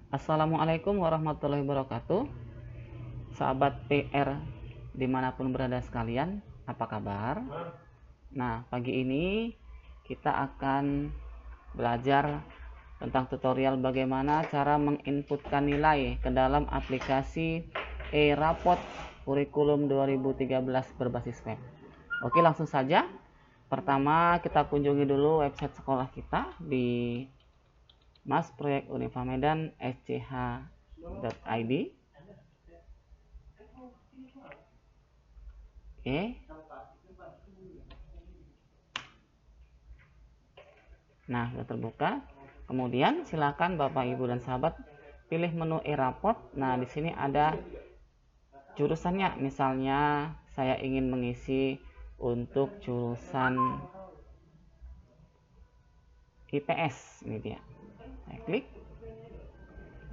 Assalamualaikum warahmatullahi wabarakatuh. Sahabat PR dimanapun berada sekalian, apa kabar? Nah, pagi ini kita akan belajar tentang tutorial bagaimana cara menginputkan nilai ke dalam aplikasi e-raport kurikulum 2013 berbasis web. Oke, langsung saja. Pertama, kita kunjungi dulu website sekolah kita di Mas Proyek Unifa Medan sch.id. Oke. Nah, sudah terbuka. Kemudian silakan Bapak, Ibu dan sahabat pilih menu e-raport. Nah, di sini ada jurusannya. Misalnya saya ingin mengisi untuk jurusan IPS, ini dia. Saya klik.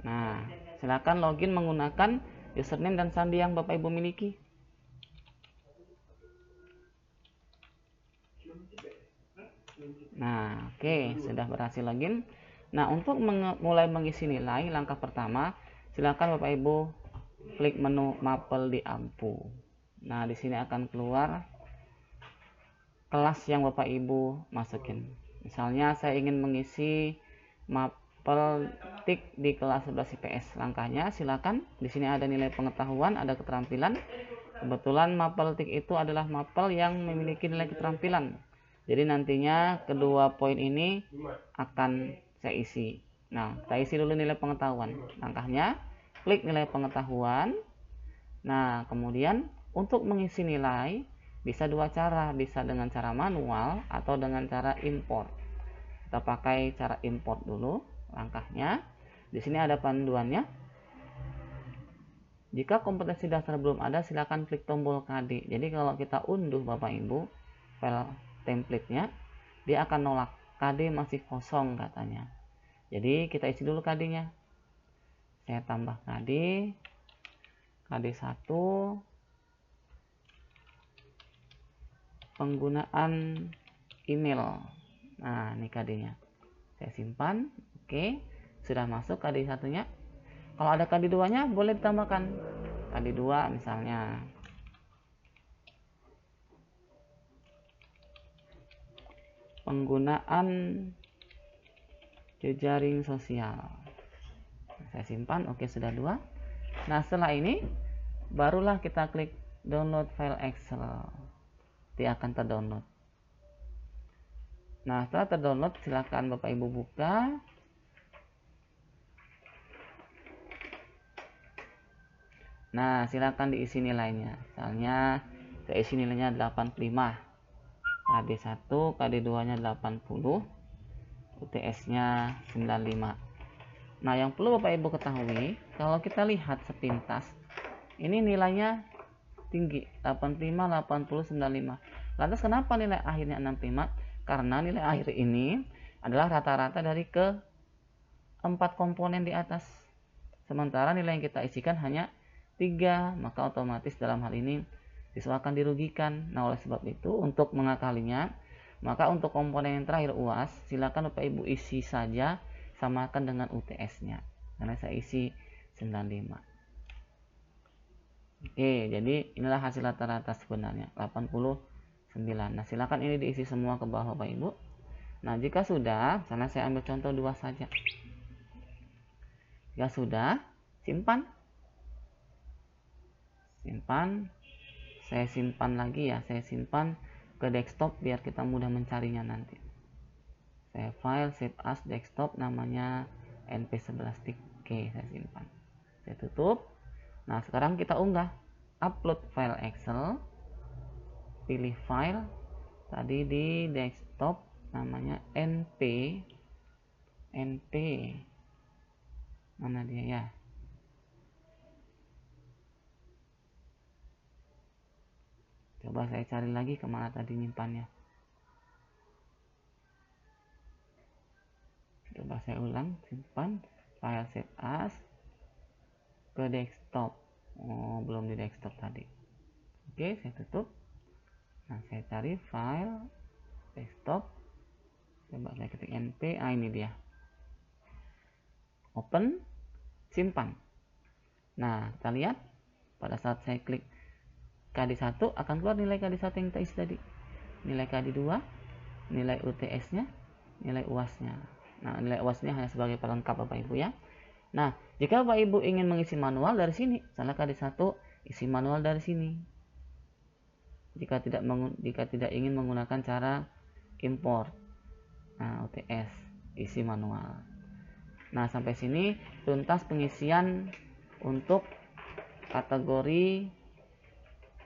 Nah, silakan login menggunakan username dan sandi yang Bapak Ibu miliki. Nah, oke, sudah berhasil login. Nah, untuk mulai mengisi nilai, langkah pertama, silakan Bapak Ibu klik menu mapel di ampu. Nah, di sini akan keluar kelas yang Bapak Ibu masukin. Misalnya saya ingin mengisi mapel tik di kelas 11 IPS. Langkahnya silakan, di sini ada nilai pengetahuan, ada keterampilan. Kebetulan mapel tik itu adalah mapel yang memiliki nilai keterampilan. Jadi nantinya kedua poin ini akan saya isi. Nah, kita isi dulu nilai pengetahuan. Langkahnya, klik nilai pengetahuan. Nah, kemudian untuk mengisi nilai bisa dua cara, bisa dengan cara manual atau dengan cara import. Kita pakai cara import dulu. Langkahnya, di sini ada panduannya. Jika kompetensi dasar belum ada, silakan klik tombol KD. Jadi kalau kita unduh Bapak Ibu file template-nya, dia akan nolak. KD masih kosong katanya. Jadi kita isi dulu KD-nya. Saya tambah KD 1, penggunaan email. Nah, ini KD-nya. Saya simpan. Oke, sudah masuk KD 1-nya. Kalau ada KD 2-nya boleh ditambahkan. KD 2 misalnya. Penggunaan jejaring sosial. Saya simpan. Oke, sudah 2. Nah, setelah ini barulah kita klik download file Excel. Dia akan terdownload. Nah, setelah terdownload silakan Bapak Ibu buka. Nah, silakan diisi nilainya. Misalnya saya isi nilainya 85. KD1, KD2-nya 80, UTS-nya 95. Nah, yang perlu Bapak Ibu ketahui, kalau kita lihat sepintas, ini nilainya tinggi, 85, 80, 95. Lantas kenapa nilai akhirnya 65? Karena nilai akhir ini adalah rata-rata dari keempat komponen di atas. Sementara nilai yang kita isikan hanya 3, maka otomatis dalam hal ini siswa akan dirugikan. Nah, oleh sebab itu untuk mengakalinya, maka untuk komponen yang terakhir UAS, silakan Bapak Ibu isi saja, samakan dengan UTS-nya. Karena saya isi 95. Oke, jadi inilah hasil rata-rata sebenarnya, 89. Nah, silakan ini diisi semua ke bawah Bapak Ibu. Nah, jika sudah, karena saya ambil contoh 2 saja. Jika sudah, simpan. Saya simpan lagi ya, saya simpan ke desktop biar kita mudah mencarinya nanti. Saya file save as desktop, namanya np11tik. Oke, saya simpan, saya tutup. Nah, sekarang kita unggah, upload file Excel, pilih file tadi di desktop, namanya np mana dia ya. Coba saya cari lagi kemana tadi nyimpannya. Coba saya ulang, simpan file save as ke desktop. Oh, belum di desktop tadi. Oke, saya tutup. Nah, saya cari file desktop. Coba saya ketik np. Ini dia. Open. simpan. Nah, kita lihat pada saat saya klik KD1 akan keluar nilai KD1 yang kita isi tadi. Nilai KD2, nilai UTS-nya, nilai UAS-nya. Nah, nilai UAS-nya hanya sebagai pelengkap Bapak Ibu ya. Nah, jika Bapak Ibu ingin mengisi manual dari sini, misalnya KD1 isi manual dari sini. Jika tidak ingin menggunakan cara import. Nah, UTS isi manual. Nah, sampai sini tuntas pengisian untuk kategori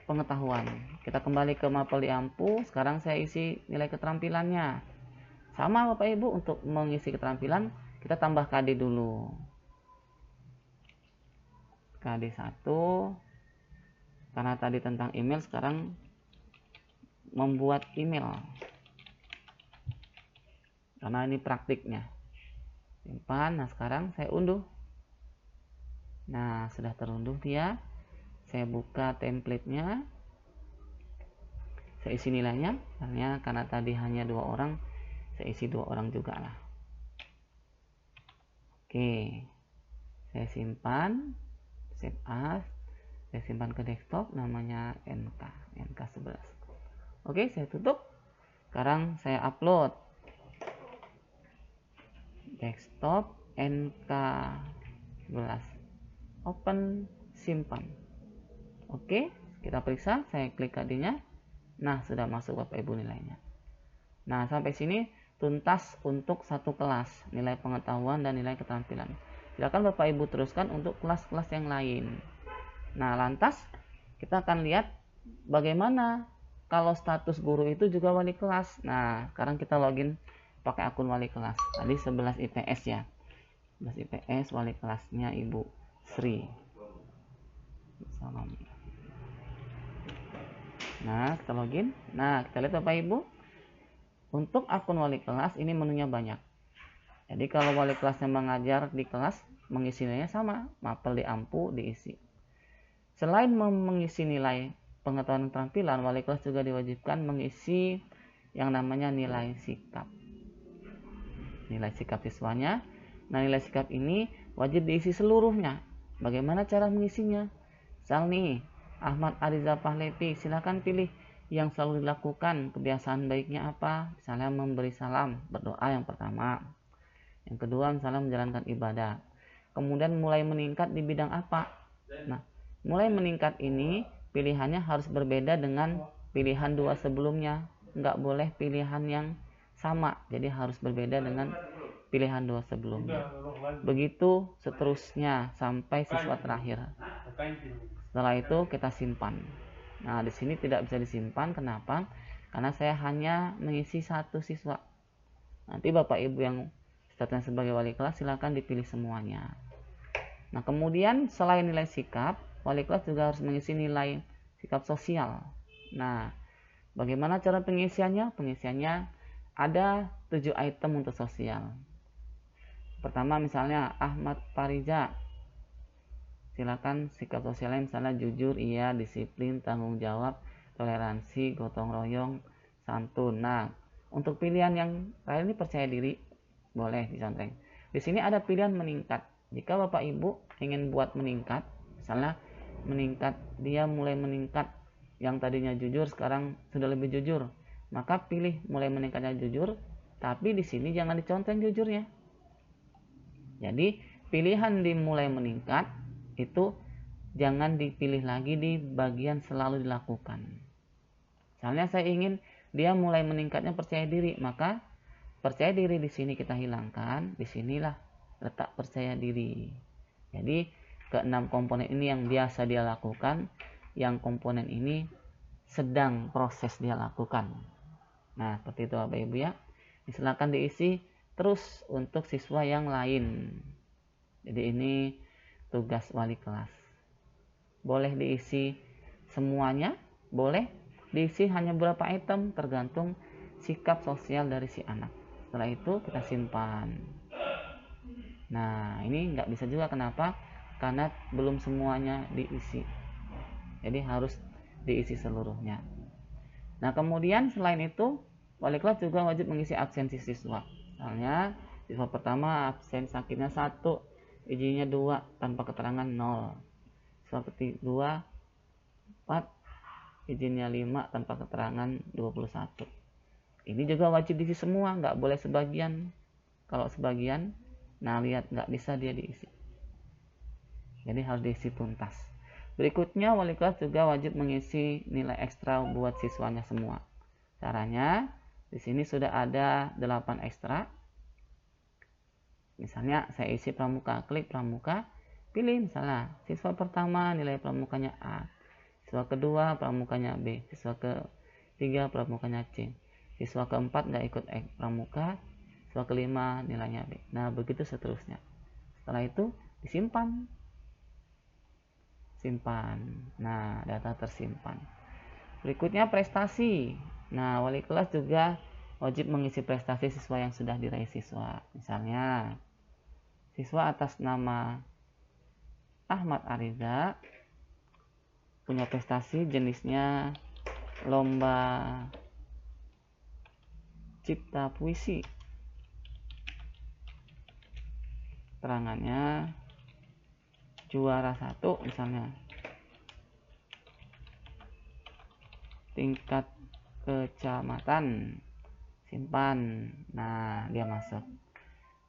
pengetahuan. Kita kembali ke mapel di Ampu. Sekarang saya isi nilai keterampilannya. Sama Bapak Ibu, untuk mengisi keterampilan kita tambah KD dulu. KD1 karena tadi tentang email, sekarang membuat email. Karena ini praktiknya. Simpan. Nah, sekarang saya unduh. Nah, sudah terunduh dia. Saya buka template-nya. Saya isi nilainya. Karena tadi hanya 2 orang, saya isi 2 orang juga lah. Oke. Saya simpan. Save as. Saya simpan ke desktop, namanya NK11. Oke, saya tutup. Sekarang saya upload. Desktop NK11. Open, simpan. Oke, kita periksa. Saya klik KD-nya. Nah, sudah masuk Bapak Ibu nilainya. Nah, sampai sini tuntas untuk satu kelas, nilai pengetahuan dan nilai keterampilan. Silakan Bapak Ibu teruskan untuk kelas-kelas yang lain. Nah, lantas kita akan lihat bagaimana kalau status guru itu juga wali kelas. Nah, sekarang kita login pakai akun wali kelas. Tadi 11 IPS ya. 11 IPS wali kelasnya Ibu Sri. Salam. Nah, kita login. Nah, kita lihat Bapak Ibu. Untuk akun wali kelas ini menunya banyak. Jadi kalau wali kelasnya mengajar di kelas, mengisi nilainya sama, mapel di Ampu diisi. Selain mengisi nilai pengetahuan keterampilan, wali kelas juga diwajibkan mengisi yang namanya nilai sikap. Nilai sikap siswanya. Nah, nilai sikap ini wajib diisi seluruhnya. Bagaimana cara mengisinya? Misal nih, Ahmad Ariza Pahlevi, silakan pilih yang selalu dilakukan, kebiasaan baiknya apa? Misalnya memberi salam, berdoa yang pertama. Yang kedua, misalnya menjalankan ibadah. Kemudian mulai meningkat di bidang apa? Nah, mulai meningkat ini pilihannya harus berbeda dengan pilihan 2 sebelumnya. Nggak boleh pilihan yang sama, jadi harus berbeda dengan pilihan 2 sebelumnya. Begitu seterusnya sampai siswa terakhir. Setelah itu kita simpan. Nah, di sini tidak bisa disimpan. Kenapa? Karena saya hanya mengisi 1 siswa. Nanti Bapak Ibu yang statusnya sebagai wali kelas silakan dipilih semuanya. Nah, kemudian selain nilai sikap, wali kelas juga harus mengisi nilai sikap sosial. Nah, bagaimana cara pengisiannya? Pengisiannya ada 7 item untuk sosial. Pertama, misalnya Ahmad Fariza, silakan sikap sosialnya misalnya jujur, iya, disiplin, tanggung jawab, toleransi, gotong royong, santun. Nah, untuk pilihan yang lain ini percaya diri, boleh dicontreng. Di sini ada pilihan meningkat. Jika Bapak Ibu ingin buat meningkat, misalnya meningkat, dia mulai meningkat, yang tadinya jujur sekarang sudah lebih jujur, maka pilih mulai meningkatnya jujur, tapi di sini jangan dicontreng jujurnya. Jadi pilihan di mulai meningkat itu jangan dipilih lagi di bagian selalu dilakukan. Misalnya saya ingin dia mulai meningkatnya percaya diri, maka percaya diri di sini kita hilangkan, di sinilah letak percaya diri. Jadi ke-6 komponen ini yang biasa dia lakukan, yang komponen ini sedang proses dia lakukan. Nah, seperti itu Bapak Ibu ya. Silakan diisi terus untuk siswa yang lain. Jadi ini tugas wali kelas. Boleh diisi semuanya, boleh diisi hanya beberapa item, tergantung sikap sosial dari si anak. Setelah itu kita simpan. Nah, ini nggak bisa juga. Kenapa? Karena belum semuanya diisi. Jadi harus diisi seluruhnya. Nah, kemudian selain itu, wali kelas juga wajib mengisi absensi siswa. Misalnya, siswa pertama absen sakitnya 1, izinnya 2 tanpa keterangan 0. Siswa kedua 4, izinnya 5 tanpa keterangan 21. Ini juga wajib diisi semua, nggak boleh sebagian. Kalau sebagian, nah lihat nggak bisa dia diisi. Jadi harus diisi tuntas. Berikutnya wali kelas juga wajib mengisi nilai ekstra buat siswanya semua. Caranya di sini sudah ada 8 ekstra. Misalnya saya isi pramuka, klik pramuka, pilih misalnya siswa pertama nilai pramukanya A, siswa kedua pramukanya B, siswa ketiga pramukanya C, siswa keempat nggak ikut pramuka, siswa kelima nilainya B. Nah begitu seterusnya. Setelah itu disimpan. Nah data tersimpan. Berikutnya prestasi. Nah wali kelas juga wajib mengisi prestasi siswa yang sudah diraih siswa. Misalnya siswa atas nama Ahmad Ariza punya prestasi jenisnya lomba cipta puisi. Terangannya juara 1 misalnya. Tingkat kecamatan. Simpan. Nah, dia masuk.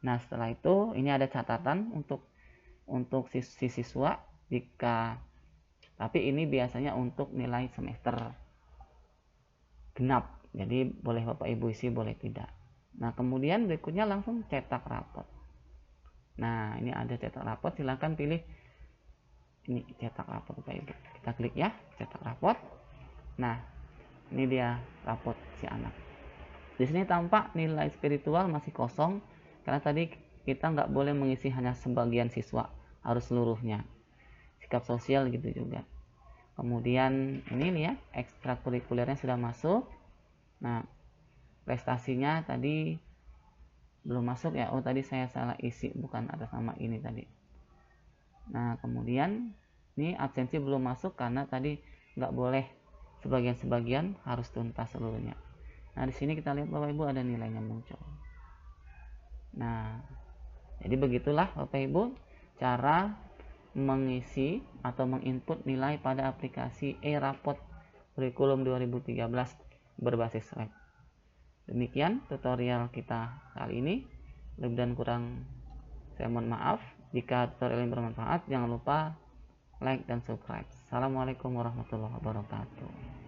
Nah, setelah itu ini ada catatan untuk si siswa tapi ini biasanya untuk nilai semester genap. Jadi boleh Bapak Ibu isi, boleh tidak. Nah, kemudian berikutnya langsung cetak rapot. Nah, ini ada cetak rapot, silahkan pilih ini cetak rapot Bapak Ibu. Kita klik ya, cetak rapot. Nah, ini dia rapot si anak. Di sini tampak nilai spiritual masih kosong karena tadi kita nggak boleh mengisi hanya sebagian siswa, harus seluruhnya. Sikap sosial gitu juga. Kemudian ini nih ya, ekstrakurikulernya sudah masuk. Nah, prestasinya tadi belum masuk ya. Oh, tadi saya salah isi, bukan atas nama ini tadi. Nah, kemudian ini absensi belum masuk karena tadi nggak boleh sebagian-sebagian, harus tuntas seluruhnya. Nah, di sini kita lihat Bapak Ibu ada nilainya muncul. Nah, jadi begitulah Bapak Ibu cara mengisi atau menginput nilai pada aplikasi e-rapot kurikulum 2013 berbasis web. Demikian tutorial kita kali ini. Lebih dan kurang saya mohon maaf. Jika tutorial ini bermanfaat, jangan lupa like dan subscribe. Assalamualaikum warahmatullahi wabarakatuh.